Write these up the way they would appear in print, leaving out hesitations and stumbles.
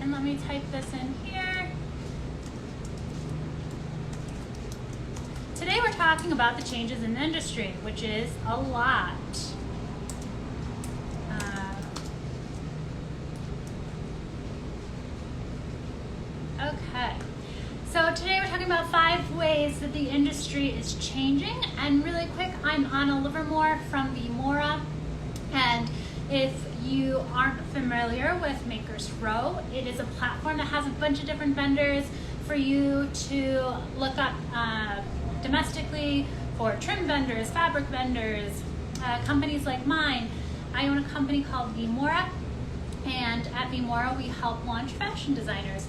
and let me type this in here. Today we're talking about the changes in the industry, which is a lot. Okay, so today we're talking about 5 ways that the industry is changing. And really quick, I'm Anna Livermore from V.Mora. And if you aren't familiar with Makers Row, it is a platform that has a bunch of different vendors for you to look up domestically, for trim vendors, fabric vendors, companies like mine. I own a company called V.Mora, and at V.Mora we help launch fashion designers.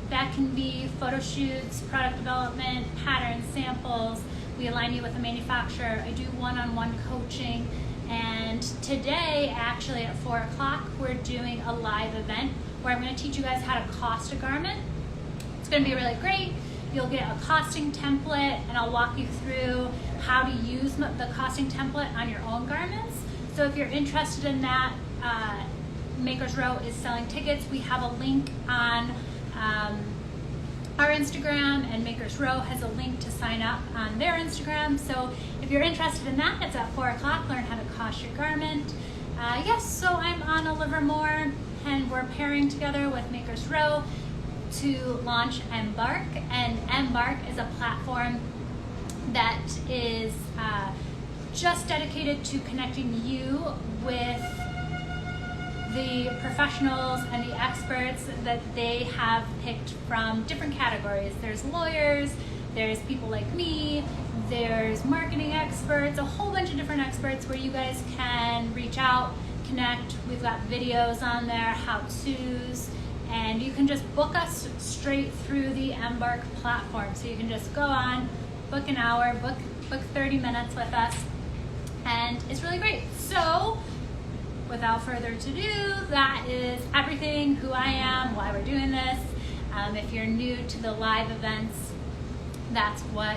That can be photo shoots, product development, pattern samples. We align you with a manufacturer. I do one-on-one coaching. And today, actually at 4 o'clock, we're doing a live event where I'm going to teach you guys how to cost a garment. It's going to be really great. You'll get a costing template, and I'll walk you through how to use the costing template on your own garments. So if you're interested in that, Makers Row is selling tickets. We have a link on our Instagram, and Makers Row has a link to sign up on their Instagram. So if you're interested in that, it's at 4 o'clock. Learn how to cost your garment. Yes, so I'm Anna Livermore, and we're pairing together with Makers Row to launch Embark. And Embark is a platform that is just dedicated to connecting you with the professionals and the experts that they have picked from different categories. There's lawyers, there's people like me, there's marketing experts, a whole bunch of different experts where you guys can reach out, connect. We've got videos on there, how-tos, and you can just book us straight through the Embark platform. So you can just go on, book an hour, book 30 minutes with us, and it's really great. So without further ado, that is everything, who I am, why we're doing this. If you're new to the live events, that's what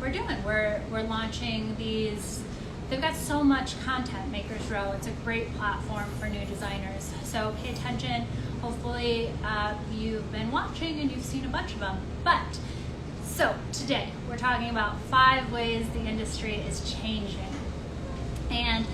we're doing. We're launching these. They've got so much content, Makers Row. It's a great platform for new designers. So pay attention. Hopefully you've been watching and you've seen a bunch of them. But, so today we're talking about 5 ways the industry is changing. And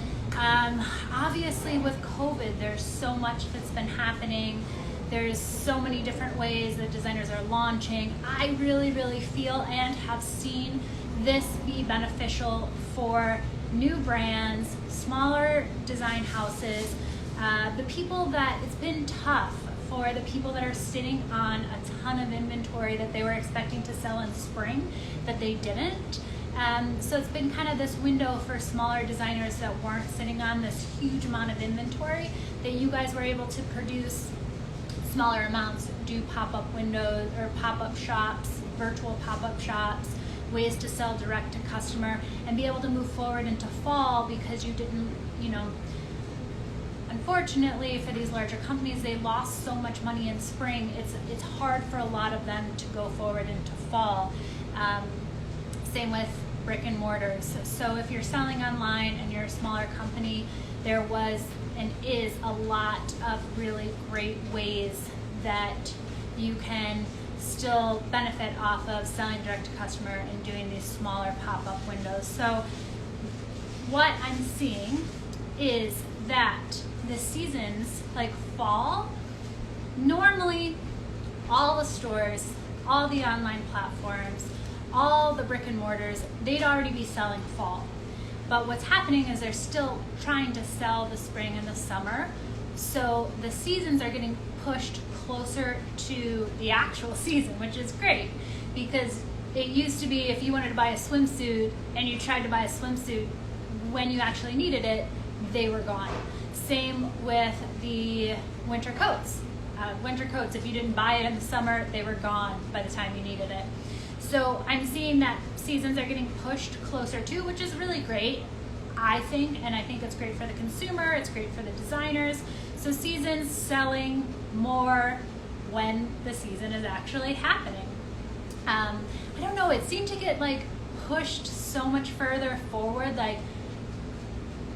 obviously with COVID, there's so much that's been happening. There's so many different ways that designers are launching. I really, really feel and have seen this be beneficial for new brands, smaller design houses, the people that it's been tough for, the people that are sitting on a ton of inventory that they were expecting to sell in spring that they didn't. So it's been kind of this window for smaller designers that weren't sitting on this huge amount of inventory, that you guys were able to produce smaller amounts, do pop-up windows or pop-up shops, virtual pop-up shops, ways to sell direct to customer, and be able to move forward into fall because you didn't, unfortunately for these larger companies, they lost so much money in spring. It's hard for a lot of them to go forward into fall. Same with brick and mortars. So if you're selling online and you're a smaller company, there was and is a lot of really great ways that you can still benefit off of selling direct to customer and doing these smaller pop-up windows. So what I'm seeing is that the seasons like fall, normally all the stores, all the online platforms, all the brick and mortars, they'd already be selling fall. But what's happening is they're still trying to sell the spring and the summer. So the seasons are getting pushed closer to the actual season, which is great, because it used to be if you wanted to buy a swimsuit and you tried to buy a swimsuit when you actually needed it, they were gone. Same with the winter coats. Winter coats, if you didn't buy it in the summer, they were gone by the time you needed it. So I'm seeing that seasons are getting pushed closer to, which is really great, I think, and I think it's great for the consumer, it's great for the designers. So seasons selling more when the season is actually happening. I don't know, it seemed to get like pushed so much further forward. Like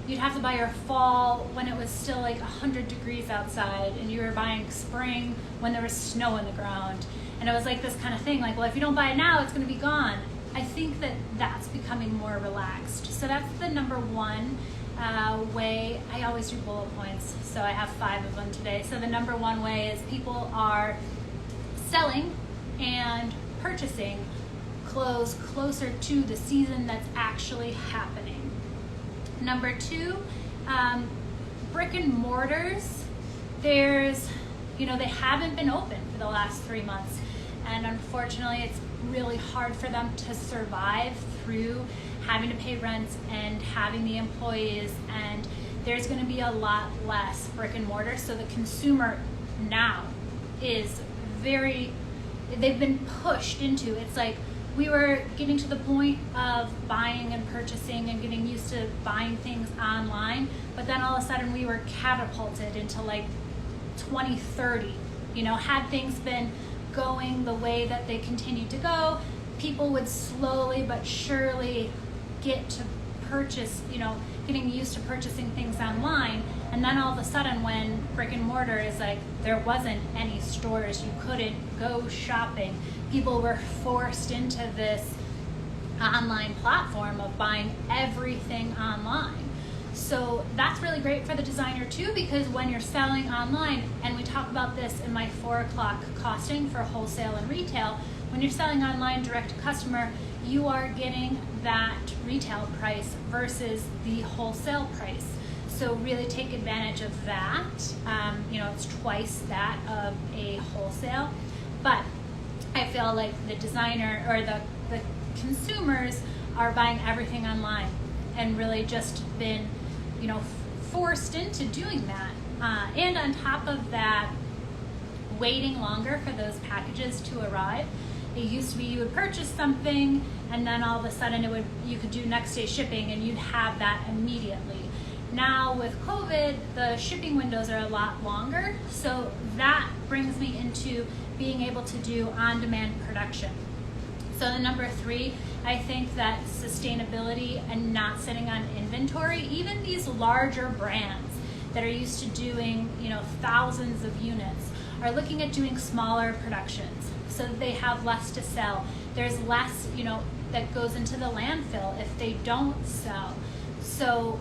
you'd have to buy your fall when it was still like 100 degrees outside, and you were buying spring when there was snow on the ground. And it was like this kind of thing, like, well, if you don't buy it now, it's going to be gone. I think that that's becoming more relaxed. So that's the number one way. I always do bullet points, so I have 5 of them today. So the number one way is people are selling and purchasing clothes closer to the season that's actually happening. Number 2, brick and mortars. They haven't been open for the last 3 months, and unfortunately it's really hard for them to survive through having to pay rents and having the employees, and there's going to be a lot less brick and mortar. So the consumer now is they've been pushed into, it's like we were getting to the point of buying and purchasing and getting used to buying things online, but then all of a sudden we were catapulted into like 2030. Had things been going the way that they continued to go, people would slowly but surely get to purchase, getting used to purchasing things online. And then all of a sudden, when brick and mortar is like, there wasn't any stores, you couldn't go shopping, people were forced into this online platform of buying everything online. So that's really great for the designer too, because when you're selling online, and we talk about this in my 4 o'clock costing for wholesale and retail, when you're selling online direct to customer, you are getting that retail price versus the wholesale price. So really take advantage of that. It's twice that of a wholesale, but I feel like the designer or the consumers are buying everything online and really just been forced into doing that. And on top of that, waiting longer for those packages to arrive. It used to be you would purchase something and then all of a sudden you could do next day shipping and you'd have that immediately. Now with COVID, the shipping windows are a lot longer, so that brings me into being able to do on-demand production. So the number 3, I think that sustainability and not sitting on inventory, even these larger brands that are used to doing, thousands of units, are looking at doing smaller productions so that they have less to sell. There's less, that goes into the landfill if they don't sell. So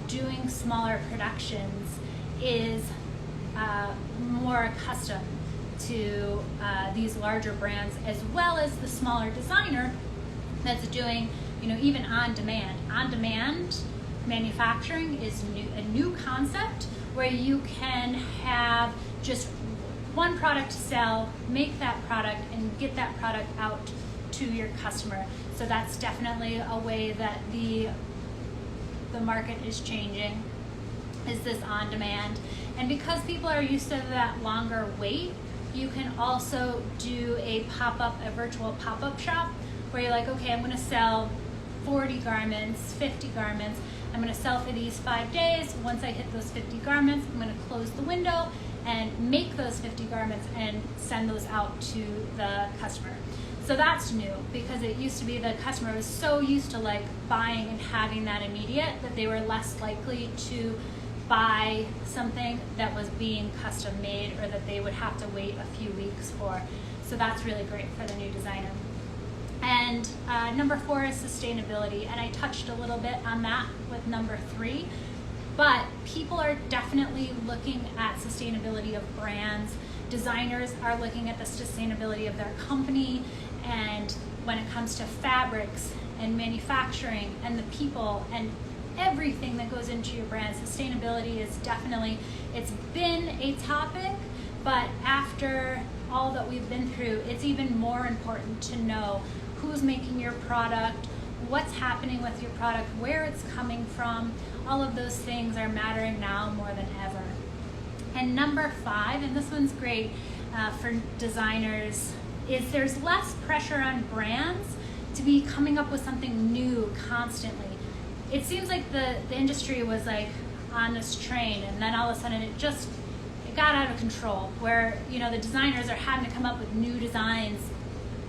doing smaller productions is more accustomed to these larger brands, as well as the smaller designer that's doing, even on demand. On demand manufacturing is a new concept where you can have just one product to sell, make that product, and get that product out to your customer. So that's definitely a way that the market is changing, is this on demand. And because people are used to that longer wait, you can also do a virtual pop-up shop where you're like, okay, I'm going to sell 40 garments, 50 garments. I'm going to sell for these 5 days. Once I hit those 50 garments, I'm going to close the window and make those 50 garments and send those out to the customer. So that's new, because it used to be the customer was so used to like buying and having that immediate that they were less likely to buy something that was being custom made or that they would have to wait a few weeks for. So that's really great for the new designer. And number 4 is sustainability, and I touched a little bit on that with number 3, but people are definitely looking at sustainability of brands. Designers are looking at the sustainability of their company, and when it comes to fabrics and manufacturing and the people and everything that goes into your brand, sustainability is definitely, it's been a topic, but after all that we've been through, it's even more important to know who's making your product, what's happening with your product, where it's coming from. All of those things are mattering now more than ever. And number 5, and this one's great for designers, is there's less pressure on brands to be coming up with something new constantly. It seems like the industry was like on this train, and then all of a sudden it got out of control, where the designers are having to come up with new designs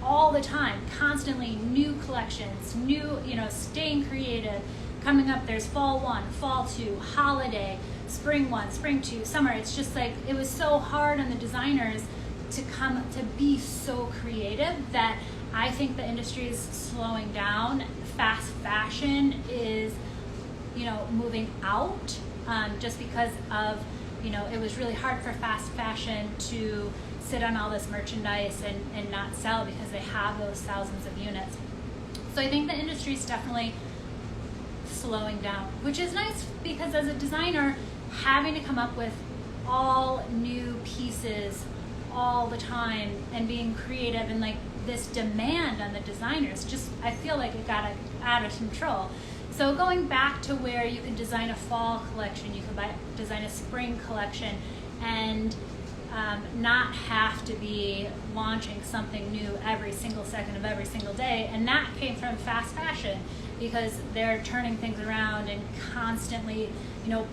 all the time, constantly new collections, new, staying creative, coming up, there's fall 1, fall 2, holiday, spring 1, spring 2, summer. It's just like, it was so hard on the designers to be so creative that I think the industry is slowing down. Fast fashion is, moving out, just because of, it was really hard for fast fashion to sit on all this merchandise and not sell because they have those thousands of units. So I think the industry is definitely slowing down, which is nice because as a designer, having to come up with all new pieces all the time and being creative and like this demand on the designers, just I feel like it got out of control. So going back to where you can design a fall collection, you can design a spring collection, and not have to be launching something new every single second of every single day. And that came from fast fashion because they're turning things around and constantly,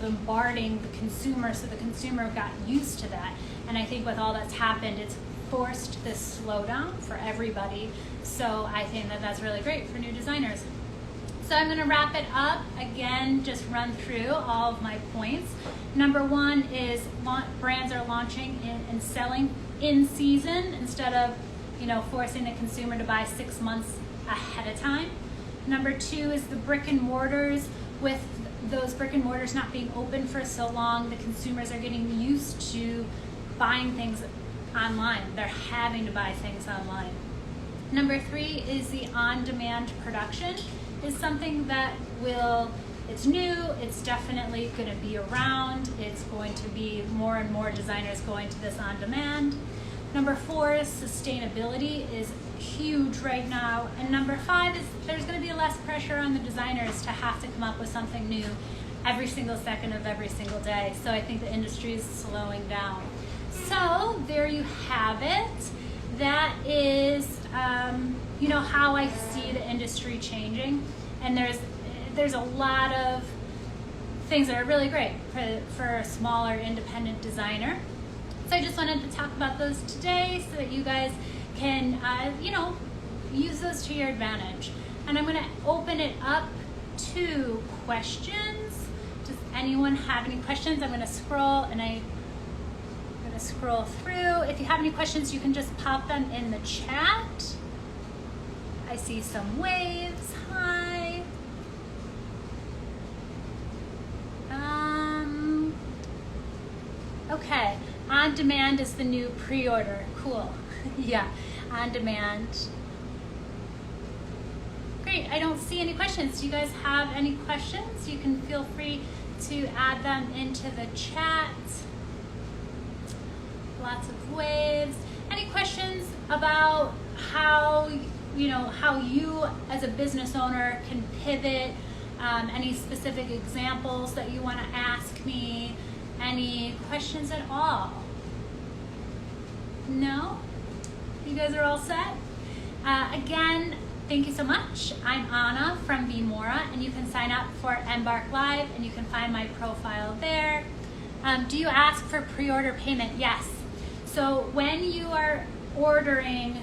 bombarding the consumer, so the consumer got used to that. And I think with all that's happened, it's forced this slowdown for everybody. So I think that that's really great for new designers. So I'm gonna wrap it up. Again, just run through all of my points. Number 1 is brands are launching and selling in season instead of, forcing the consumer to buy 6 months ahead of time. Number 2 is the brick and mortars. With those brick and mortars not being open for so long, the consumers are getting used to buying things online. They're having to buy things online. Number 3 is the on-demand production. Is something that it's new, it's definitely going to be around, it's going to be more and more designers going to this on demand. Number 4 is sustainability is huge right now. And number 5 is there's going to be less pressure on the designers to have to come up with something new every single second of every single day. So I think the industry is slowing down. So there you have it. That is how I see the industry changing, and there's a lot of things that are really great for a smaller independent designer. So I just wanted to talk about those today so that you guys can use those to your advantage. And I'm going to open it up to questions. Does anyone have any questions? I'm going to scroll scroll through. If you have any questions, you can just pop them in the chat. I see some waves. Hi. Okay. On demand is the new pre-order. Cool. Yeah. On demand. Great. I don't see any questions. Do you guys have any questions? You can feel free to add them into the chat. Lots of waves. Any questions about how you as a business owner can pivot? Any specific examples that you want to ask me? Any questions at all? No? You guys are all set? Again, thank you so much. I'm Anna from V.Mora, and you can sign up for embark.live, and you can find my profile there. Do you ask for pre-order payment? Yes. So when you are ordering,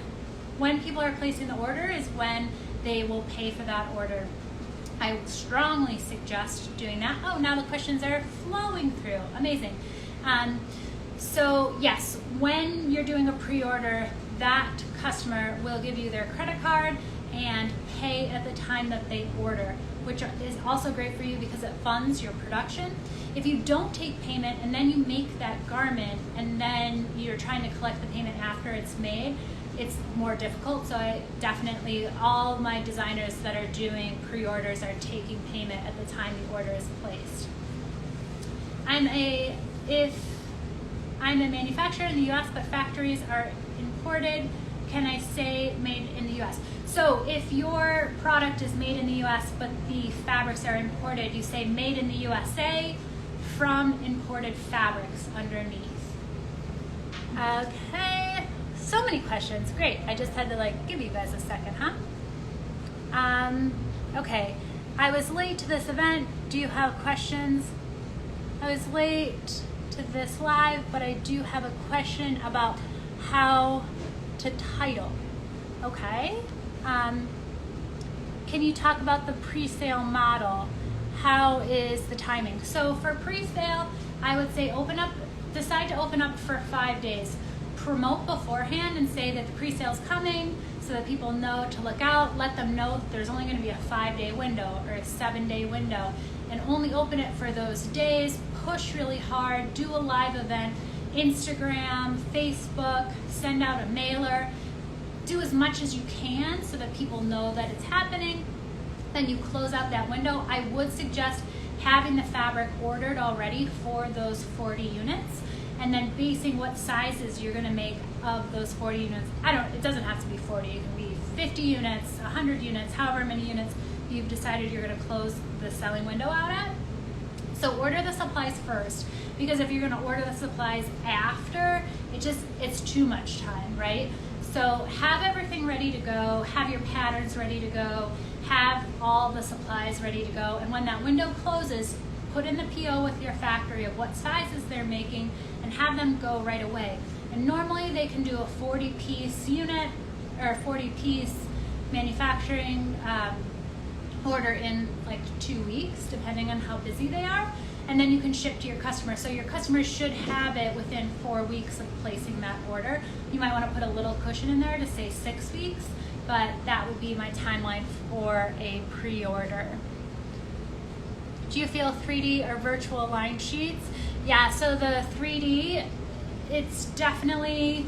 when people are placing the order is when they will pay for that order. I strongly suggest doing that. Oh, now the questions are flowing through. Amazing. So yes, when you're doing a pre-order, that customer will give you their credit card and pay at the time that they order, which is also great for you because it funds your production. If you don't take payment and then you make that garment and then you're trying to collect the payment after it's made, it's more difficult. So I definitely, all my designers that are doing pre-orders are taking payment at the time the order is placed. If I'm a manufacturer in the US but factories are imported, can I say made in the US? So if your product is made in the US but the fabrics are imported, you say made in the USA from imported fabrics underneath. Okay, so many questions. Great. I just had to give you guys a second, huh? Okay, I was late to this event. Do you have questions? I was late to this live, but I do have a question about how to title. Okay. Can you talk about the pre-sale model? how is the timing? So for pre-sale, I would say decide to open up for 5 days. Promote beforehand and say that the pre-sale's coming so that people know to look out. Let them know that there's only going to be a 5-day window or a 7-day window, and only open it for those days. Push really hard, do a live event, Instagram, Facebook, send out a mailer. Do as much as you can so that people know that it's happening. Then you close out that window. I would suggest having the fabric ordered already for those 40 units, and then basing what sizes you're gonna make of those 40 units. It doesn't have to be 40, it can be 50 units, 100 units, however many units you've decided you're gonna close the selling window out at. So order the supplies first, because if you're gonna order the supplies after, it's too much time, right? So have everything ready to go, have your patterns ready to go, have all the supplies ready to go, and when that window closes, put in the PO with your factory of what sizes they're making and have them go right away. And normally they can do a 40-piece unit or 40-piece manufacturing order in like 2 weeks, depending on how busy they are. And then you can ship to your customer. So your customers should have it within 4 weeks of placing that order. You might want to put a little cushion in there to say 6 weeks, but that would be my timeline for a pre-order. Do you feel 3D or virtual line sheets? Yeah, so the 3D, it's definitely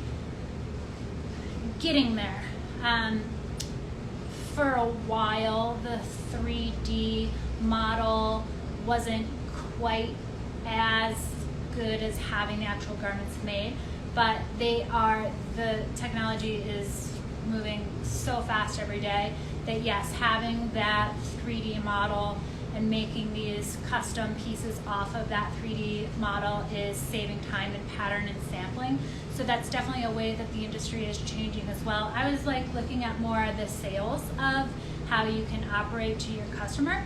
getting there. For a while, the 3D model wasn't quite as good as having the actual garments made, but the technology is moving so fast every day that yes, having that 3D model and making these custom pieces off of that 3D model is saving time and pattern and sampling. So that's definitely a way that the industry is changing as well. I was like looking at more of the sales of how you can operate to your customer,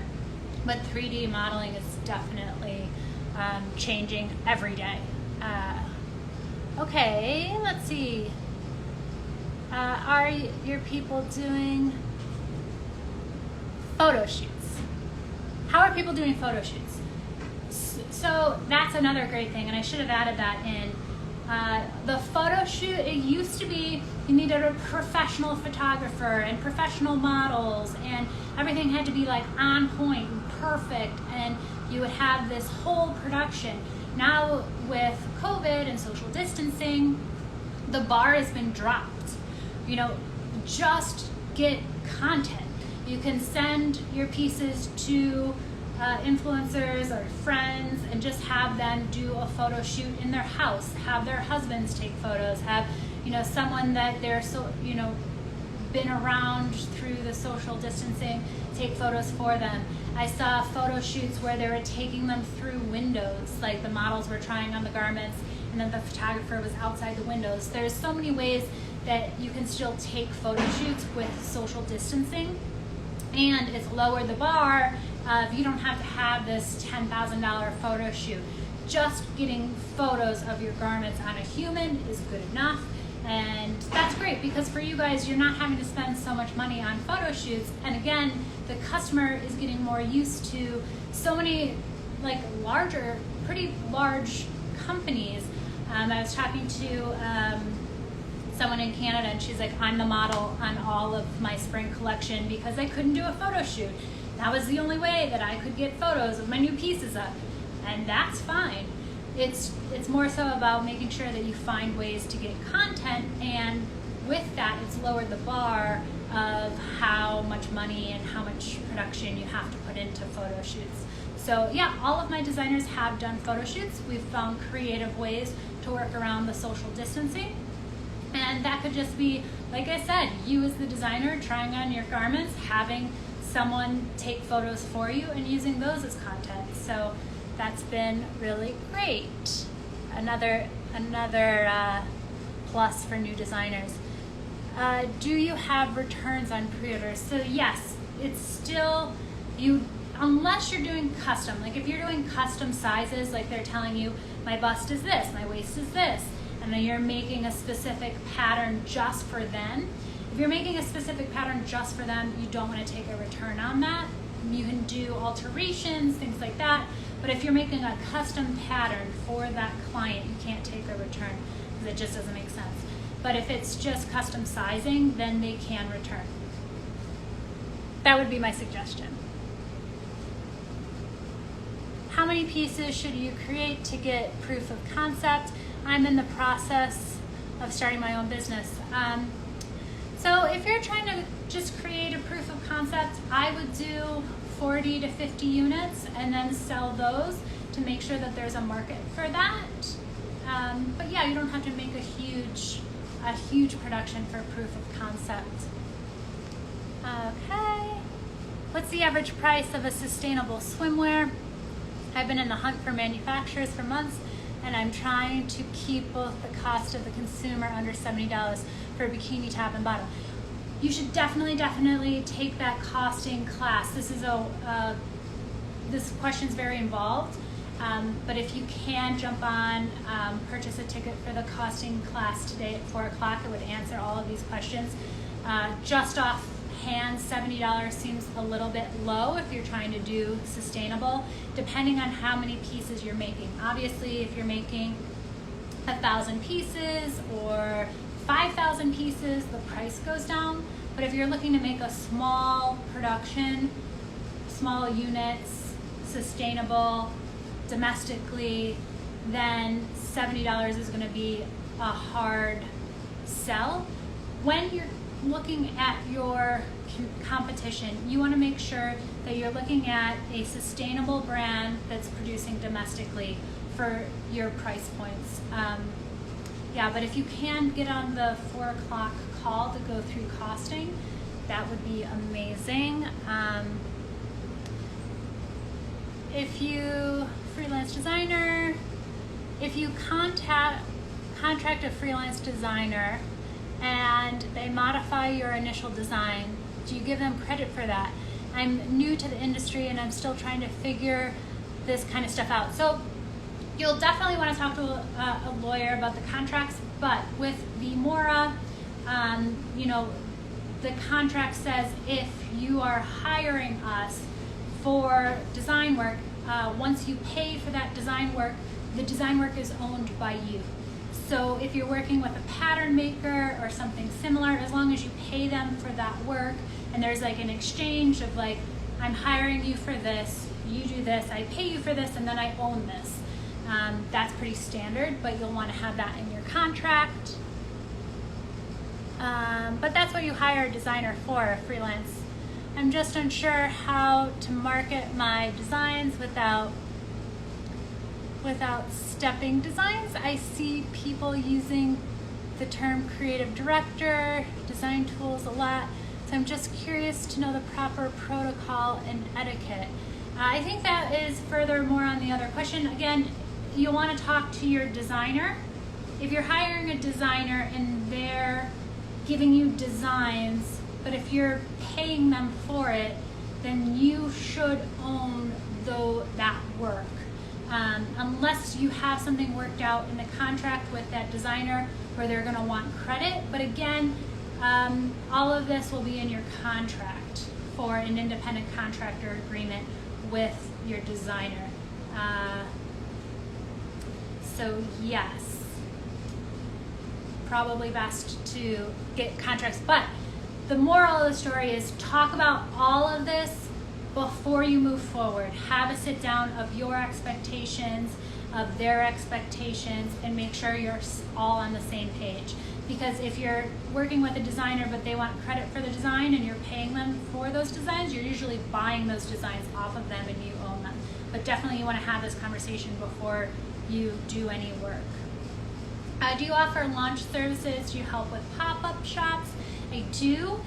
but 3D modeling is definitely changing every day. Okay, let's see. Are your people doing photo shoots? How are people doing photo shoots? So that's another great thing, and I should have added that in. The photo shoot, it used to be you needed a professional photographer and professional models, and everything had to be like on point and perfect, and you would have this whole production. Now with COVID and social distancing, the bar has been dropped. You know, just get content. You can send your pieces to influencers or friends and just have them do a photo shoot in their house, have their husbands take photos, have, you know, someone that they're been around through the social distancing take photos for them. I saw photo shoots where they were taking them through windows, like the models were trying on the garments and then the photographer was outside the windows. There's so many ways that you can still take photo shoots with social distancing, and it's lowered the bar. You don't have to have this $10,000 photo shoot. Just getting photos of your garments on a human is good enough, and that's great because for you guys, you're not having to spend so much money on photo shoots. And again, the customer is getting more used to so many like pretty large companies. I was talking to someone in Canada, and she's like, I'm the model on all of my spring collection because I couldn't do a photo shoot. That was the only way that I could get photos of my new pieces up, and that's fine. It's more so about making sure that you find ways to get content, and with that, it's lowered the bar of how much money and how much production you have to put into photo shoots. So yeah, all of my designers have done photo shoots. We've found creative ways to work around the social distancing. And that could just be, like I said, you as the designer trying on your garments, having someone take photos for you and using those as content. So that's been really great. Another plus for new designers. Do you have returns on pre-orders? So yes, it's still, unless you're doing custom, like if you're doing custom sizes, like they're telling you, my bust is this, my waist is this, and then you're making a specific pattern just for them. If you're making a specific pattern just for them, you don't want to take a return on that. you can do alterations, things like that. But if you're making a custom pattern for that client, you can't take a return because it just doesn't make sense. But if it's just custom sizing, then they can return. That would be my suggestion. How many pieces should you create to get proof of concept? I'm in the process of starting my own business. So if you're trying to just create a proof of concept, I would do 40 to 50 units and then sell those to make sure that there's a market for that. But yeah, you don't have to make a huge production for proof of concept. Okay, what's the average price of a sustainable swimwear? I've been in the hunt for manufacturers for months, and I'm trying to keep both the cost of the consumer under $70 for a bikini top and bottom. You should definitely take that costing class. This question's very involved, but if you can jump on, purchase a ticket for the costing class today at 4 o'clock, it would answer all of these questions. Just offhand, $70 seems a little bit low if you're trying to do sustainable, depending on how many pieces you're making. Obviously, if you're making 1,000 pieces or 5,000 pieces, the price goes down. But if you're looking to make a small production, small units, sustainable, domestically, then $70 is going to be a hard sell. When you're looking at your competition, you want to make sure that you're looking at a sustainable brand that's producing domestically for your price points. Yeah, but if you can get on the 4 o'clock call to go through costing, that would be amazing. If you, freelance designer, if you contract a freelance designer and they modify your initial design, do you give them credit for that? I'm new to the industry and I'm still trying to figure this kind of stuff out. So you'll definitely want to talk to a lawyer about the contracts, but with V.Mora, the contract says if you are hiring us for design work, once you pay for that design work, the design work is owned by you. So if you're working with a pattern maker or something similar, as long as you pay them for that work, and there's like an exchange of like, I'm hiring you for this, you do this, I pay you for this, and then I own this. That's pretty standard, but you'll want to have that in your contract. But that's what you hire a designer for, freelance. I'm just unsure how to market my designs without stepping designs. I see people using the term creative director, design tools a lot, so I'm just curious to know the proper protocol and etiquette. I think that is furthermore on the other question. Again, you want to talk to your designer. If you're hiring a designer and they're giving you designs, but if you're paying them for it, then you should own that work. Unless you have something worked out in the contract with that designer where they're going to want credit. But again, all of this will be in your contract for an independent contractor agreement with your designer. So yes, probably best to get contracts. But the moral of the story is talk about all of this before you move forward. Have a sit down of your expectations, of their expectations, and make sure you're all on the same page. Because if you're working with a designer but they want credit for the design and you're paying them for those designs, you're usually buying those designs off of them and you own them. But definitely you want to have this conversation before you do any work. Do you offer launch services? Do you help with pop-up shops? I do.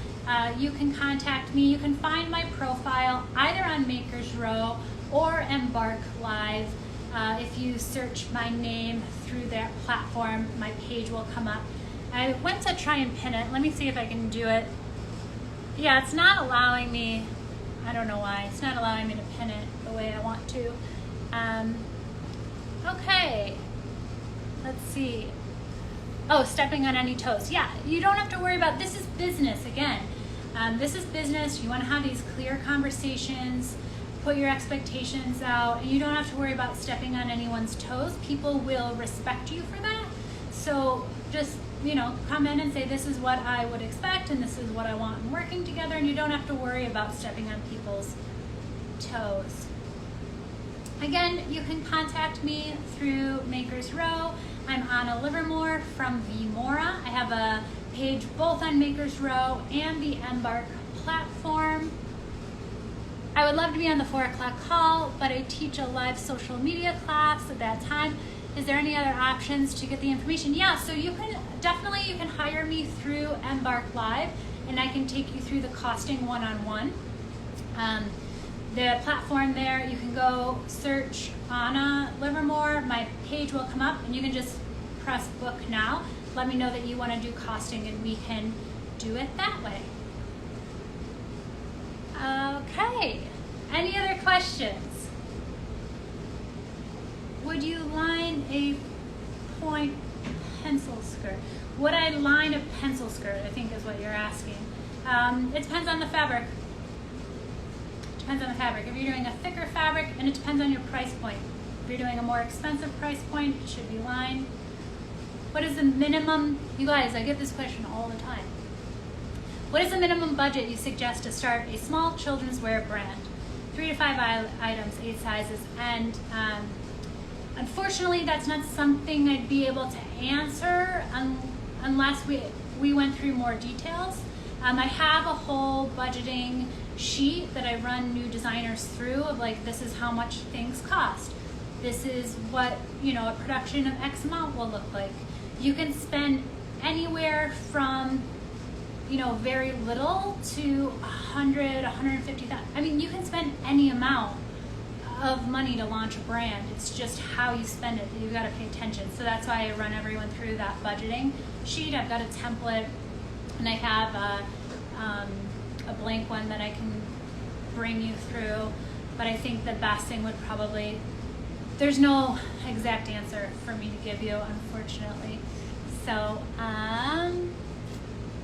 You can contact me. You can find my profile either on Maker's Row or embark.live. If you search my name through that platform, my page will come up. I went to try and pin it. Let me see if I can do it. Yeah, it's not allowing me. I don't know why. It's not allowing me to pin it the way I want to. Okay. Let's see. Oh, stepping on any toes. Yeah, you don't have to worry about, this is business again. This is business. You want to have these clear conversations, put your expectations out, and you don't have to worry about stepping on anyone's toes. People will respect you for that. So just, come in and say, this is what I would expect and this is what I want in working together, and you don't have to worry about stepping on people's toes. Again, you can contact me through Makers Row. I'm Anna Livermore from V.Mora. I have a page both on Makers Row and the Embark platform. I would love to be on the 4 o'clock call, but I teach a live social media class at that time. Is there any other options to get the information? Yeah, so you can hire me through embark.live, and I can take you through the costing one-on-one. The platform there, you can go search Anna Livermore, my page will come up, and you can just press book now. Let me know that you want to do costing, and we can do it that way. Okay, any other questions? Would you line a point pencil skirt? Would I line a pencil skirt, I think is what you're asking. It depends on the fabric. Depends on the fabric. If you're doing a thicker fabric, and it depends on your price point. If you're doing a more expensive price point, it should be lined. What is the minimum, you guys, I get this question all the time. What is the minimum budget you suggest to start a small children's wear brand? 3 to 5 items, 8 sizes, and unfortunately that's not something I'd be able to answer unless we went through more details. I have a whole budgeting sheet that I run new designers through of like, this is how much things cost. This is what, a production of X amount will look like. You can spend anywhere from, very little to 100, 150,000. I mean, you can spend any amount of money to launch a brand. It's just how you spend it that you've got to pay attention. So that's why I run everyone through that budgeting sheet. I've got a template, and I have a blank one that I can bring you through. But I think the best thing would probably, there's no exact answer for me to give you, unfortunately. So,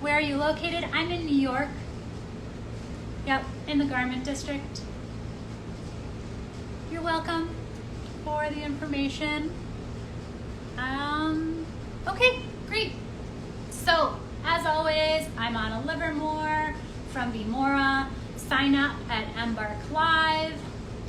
where are you located? I'm in New York. Yep, in the garment district. You're welcome for the information. Okay, great. So, as always, I'm Anna Livermore from V.Mora. Sign up at embark.live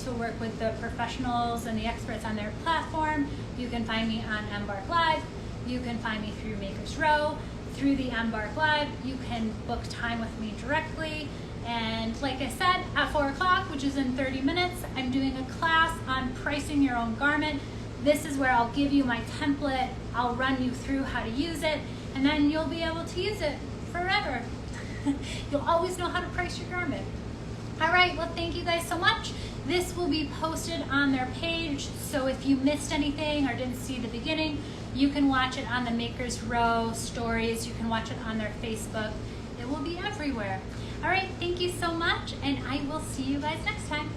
to work with the professionals and the experts on their platform. You can find me on embark.live. You can find me through Makers Row. Through the embark.live, you can book time with me directly. And like I said, at 4 o'clock, which is in 30 minutes, I'm doing a class on pricing your own garment. This is where I'll give you my template. I'll run you through how to use it, and then you'll be able to use it forever. You'll always know how to price your garment. All right, well, thank you guys so much. This will be posted on their page, so if you missed anything or didn't see the beginning, you can watch it on the Makers Row stories. You can watch it on their Facebook. It will be everywhere. All right, thank you so much, and I will see you guys next time.